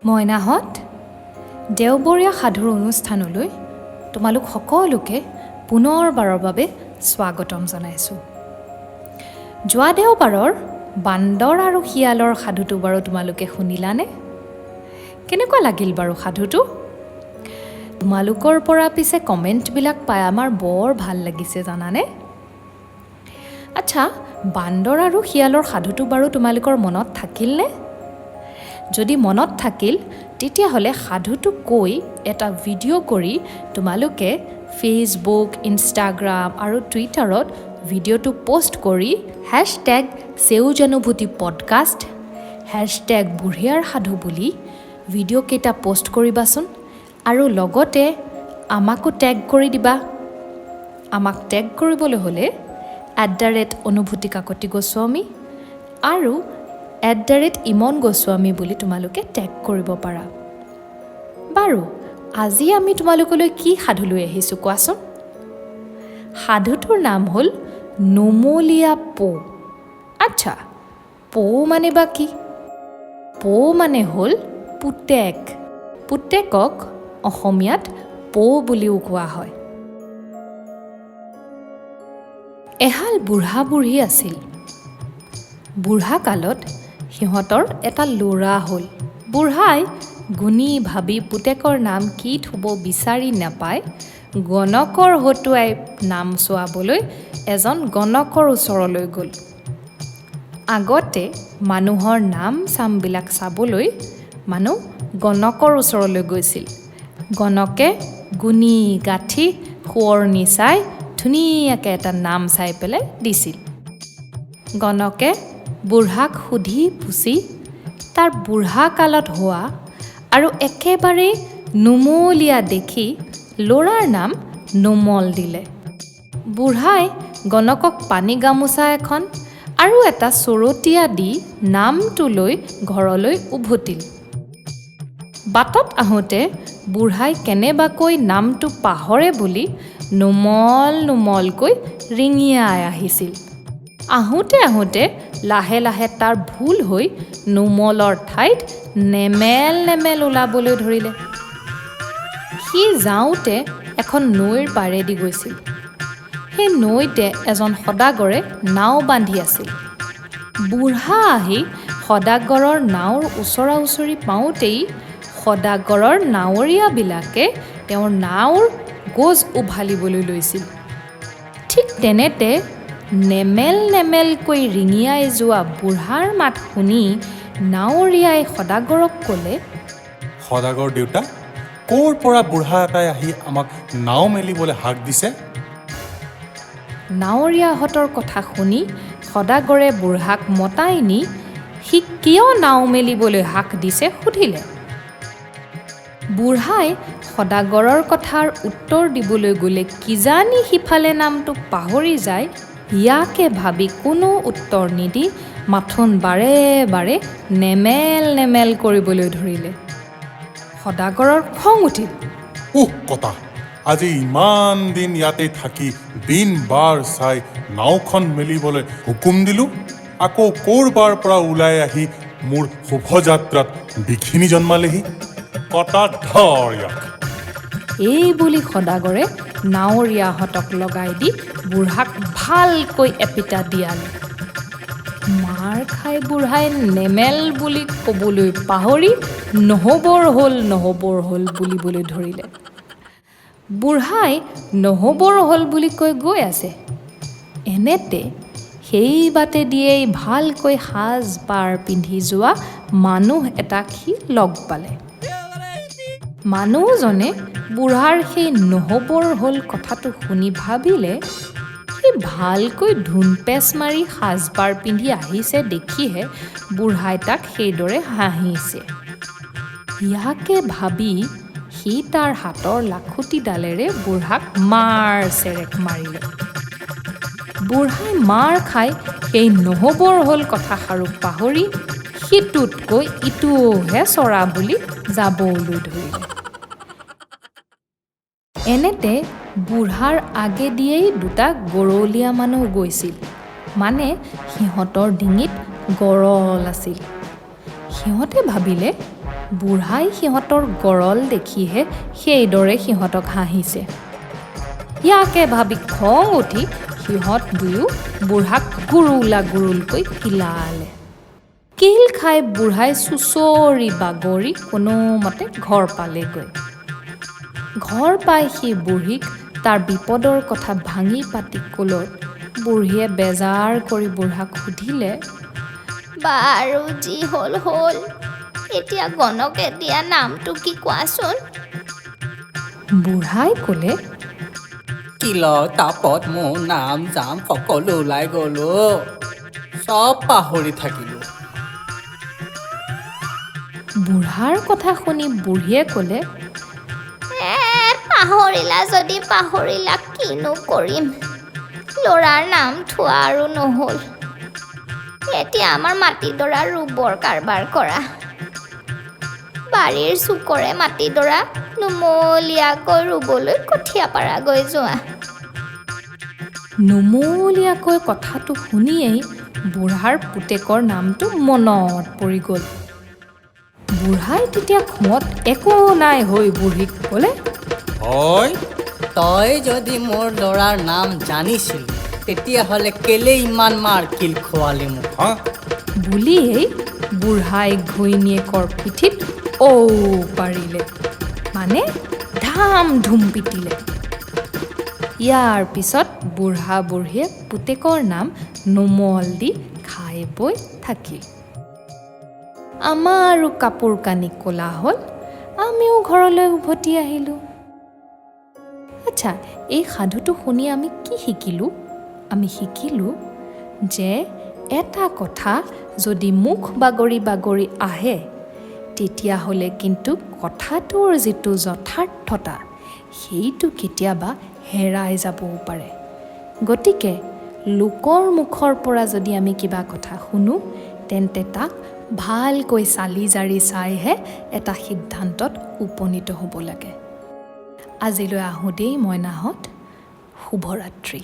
মইনাহঁত, দেওবৰীয়া সাধুৰ অনুষ্ঠানলৈ তোমালোক সকলোকে পুনৰবাৰৰ বাবে স্বাগতম জনাইছোঁ। যোৱা দেওবাৰৰ বান্দৰ আৰু শিয়ালৰ সাধুটো বাৰু তোমালোকে শুনিলানে? কেনেকুৱা লাগিল বাৰু সাধুটো? তোমালোকৰ পৰা পিছে কমেণ্টবিলাক পাই আমাৰ বৰ ভাল লাগিছে জানানে? আচ্ছা, বান্দৰ আৰু শিয়ালৰ সাধুটো বাৰু তোমালোকৰ মনত থাকিলনে? যদি মনত থাকিল তেতিয়াহ'লে সাধুটো কৈ এটা ভিডিঅ' কৰি তোমালোকে ফেচবুক, ইনষ্টাগ্ৰাম আৰু টুইটাৰত ভিডিঅ'টো পষ্ট কৰি #সেউজানুভূতি-পডকাষ্ট, #বুঢ়িয়াৰ সাধু বুলি ভিডিঅ'কেইটা পষ্ট কৰিবাচোন আৰু লগতে আমাকো টেগ কৰি দিবা। আমাক টেগ কৰিবলৈ হ'লে @অনুভূতিকাকতি-গোস্বামী আৰু @ইমন গোস্বামী বুলি তোমালোকে টেগ কৰিব পাৰা। বাৰু, আজি আমি তোমালোকলৈ কি সাধু লৈ আহিছোঁ কোৱাচোন? সাধুটোৰ নাম হ'ল নুমলীয়া পো। আচ্ছা, পো মানে বা কি? পো মানে হ'ল পুতেক। পুতেকক অসমীয়াত পো বুলিও কোৱা হয়। এহাল বুঢ়া বুঢ়ী আছিল। বুঢ়া কালত সিহঁতৰ এটা ল'ৰা হ'ল। বুঢ়াই গুণি ভাবি পুতেকৰ নাম কি থ'ব বিচাৰি নাপায় গণকৰ হতুৱাই নাম চোৱাবলৈ এজন গণকৰ ওচৰলৈ গ'ল। আগতে মানুহৰ নাম চামবিলাক চাবলৈ মানুহ গণকৰ ওচৰলৈ গৈছিল। গণকে গুণি গাঁঠি সোঁৱৰণি চাই ধুনীয়াকৈ এটা নাম চাই পেলাই দিছিল। গণকে বুঢ়াক সুধি পুছি তাৰ বুঢ়া কালত হোৱা আৰু একেবাৰে নুমলীয়া দেখি ল'ৰাৰ নাম নুমল দিলে। বুঢ়াই গণকক পানী গামোচা এখন আৰু এটা চৰতীয়া দি নামটো লৈ ঘৰলৈ উভতিল। বাটত আহোঁতে বুঢ়াই কেনেবাকৈ নামটো পাহৰে বুলি নুমল নুমলকৈ ৰিঙিয়াই আহিছিল। আহোঁতে আহোঁতে লাহে লাহে তাৰ ভুল হৈ নুমলৰ ঠাইত নেমেল নেমেল ওলাবলৈ ধৰিলে। সি যাওঁতে এখন নৈৰ পাৰেদি গৈছিল। সেই নৈতে এজন সদাগৰে নাও বান্ধি আছিল। বুঢ়া আহি সদাগৰৰ নাওৰ ওচৰা ওচৰি পাওঁতেই সদাগৰৰ নাৱৰীয়াবিলাকে তেওঁৰ নাওৰ গোজ উভালিবলৈ লৈছিল। ঠিক তেনেতে নেমেল নেমেলকৈ ৰিঙিয়াই যোৱা বুঢ়াৰ মাত শুনি নাৱৰীয়াই সদাগৰক ক'লে, সদাগৰ দেউতা, ক'ৰ পৰা বুঢ়া এটাই আহি আমাক নাও মেলিবলৈ হাক দিছে? নাৱৰীয়াহঁতৰ কথা শুনি সদাগৰে বুঢ়াক মতাই নি সি কিয় নাও মেলিবলৈ হাক দিছে সুধিলে। বুঢ়াই সদাগৰৰ কথাৰ উত্তৰ দিবলৈ গ'লে কিজানি সিফালে নামটো পাহৰি যায়, ইয়াকে ভাবি কোনো উত্তৰ নিদি মাথোন বাৰে বাৰে নেমেল নেমেল কৰিবলৈ ধৰিলে। সদাগৰৰ খং উঠিল। কতা, আজি ইমান দিন ইয়াতে থাকি দিন বাৰ চাই নাওখন মেলিবলৈ হুকুম দিলোঁ, আকৌ ক'ৰবাৰ পৰা ওলাই আহি মোৰ শুভযাত্ৰাত বিঘিনি জন্মালেহি। কটা ধৰ ইয়াক। এই বুলি সদাগৰে নাৱৰীয়াহঁতক লগাই দি বুঢ়াক ভালকৈ এপিটা দিয়ালে। মাৰ খাই বুঢ়াই নেমেল বুলি ক'বলৈ পাহৰি নহবৰ হ'ল বুলিবলৈ ধৰিলে। বুঢ়াই নহবৰ হ'ল বুলি কৈ গৈ আছে। এনেতে সেই বাটে দিয়েই ভালকৈ সাজ পাৰ পিন্ধি যোৱা মানুহ এটাক সি লগ পালে। মানুহজনে বুঢ়াৰ সেই নহবৰ হ'ল কথাটো শুনি ভাবিলে, সি ভালকৈ ধুনপেচ মাৰি সাজপাৰ পিন্ধি আহিছে দেখিহে বুঢ়াই তাক সেইদৰে হাঁহিছে। ইয়াকে ভাবি সি তাৰ হাতৰ লাখুটিডালেৰে বুঢ়াক মাৰ চেৰেক মাৰিলে। বুঢ়াই মাৰ খাই সেই নহবৰ হ'ল কথাষাৰো পাহৰি সিটোতকৈ ইটোহে চৰা বুলি যাবলৈ ধৰিলে। এনেতে বুঢ়াৰ আগেদিয়েই দুটা গৰলীয়া মানুহ গৈছিল। মানে সিহঁতৰ ডিঙিত গৰল আছিল। সিহঁতে ভাবিলে বুঢ়াই সিহঁতৰ গৰল দেখিহে সেইদৰে সিহঁতক হাঁহিছে। ইয়াকে ভাবি খং উঠি সিহঁত দুয়ো বুঢ়াক গুৰুলকৈ কিলালে। কিল খাই বুঢ়াই চুচৰি বাগৰি কোনোমতে ঘৰ পালেগৈ। ঘৰ পাই সি বুঢ়ীক তাৰ বিপদৰ কথা ভাঙি পাতি ক'লত বুঢ়ীয়ে বেজাৰ কৰি বুঢ়াক সুধিলে, বাৰু যি হ'ল হ'ল, এতিয়া গণকে দিয়া নামটো কি কোৱাচোন? বুঢ়াই ক'লে, কিলৰ তাপত মোৰ নাম জাম সকলো ওলাই গ'লো, চব পাহৰি থাকিলোঁ। বুঢ়াৰ কথা শুনি বুঢ়ীয়ে ক'লে, পাহৰিলা যদি পাহৰিলা, কিনো কৰিম, ল'ৰাৰ নাম থোৱা আৰু নহ'ল। এতিয়া আমাৰ মাটিডৰা ৰুবৰ কাৰবাৰ কৰা। বাৰীৰ চুকৰে মাটিডৰা নুমলীয়াকৈ ৰুবলৈ কঠীয়া পাৰাগৈ যোৱা। নুমলীয়াকৈ কথাটো শুনিয়েই বুঢ়াৰ পুতেকৰ নামটো মনত পৰি গ'ল। বুঢ়াই তেতিয়া খঙত একো নাই হৈ বুঢ়ীক ক'লে, হয়, তই যদি মোৰ ল'ৰাৰ নাম জানিছিলি তেতিয়াহ'লে কেলে ইমান মাৰ কিল খোৱালি মোক, হা? বুলিয়েই বুঢ়াই ঘৈণীয়েকৰ পিঠিত ঔ পাৰিলে, মানে ধাম ধুম পিটিলে। ইয়াৰ পিছত বুঢ়া বুঢ়ীয়ে পুতেকৰ নাম নোমল দি খাই বৈ থাকিল। আমাৰো কাপোৰ কানি ক'লা হ'ল, আমিও ঘৰলৈ উভতি আহিলোঁ। আচ্ছা, এই সাধুটো শুনি আমি কি শিকিলোঁ? আমি শিকিলোঁ যে এটা কথা যদি মুখ বাগৰি বাগৰি আহে, তেতিয়াহ'লে কিন্তু কথাটোৰ যিটো যথাৰ্থতা সেইটো কেতিয়াবা হেৰাই যাবও পাৰে। গতিকে লোকৰ মুখৰ পৰা যদি আমি কিবা কথা শুনো, তেন্তে তাক ভালকৈ চালি জাৰি চাইহে এটা সিদ্ধান্তত উপনীত হ'ব লাগে। আজিলৈ আহোঁ দেই মইনাহঁত, শুভৰাত্ৰি।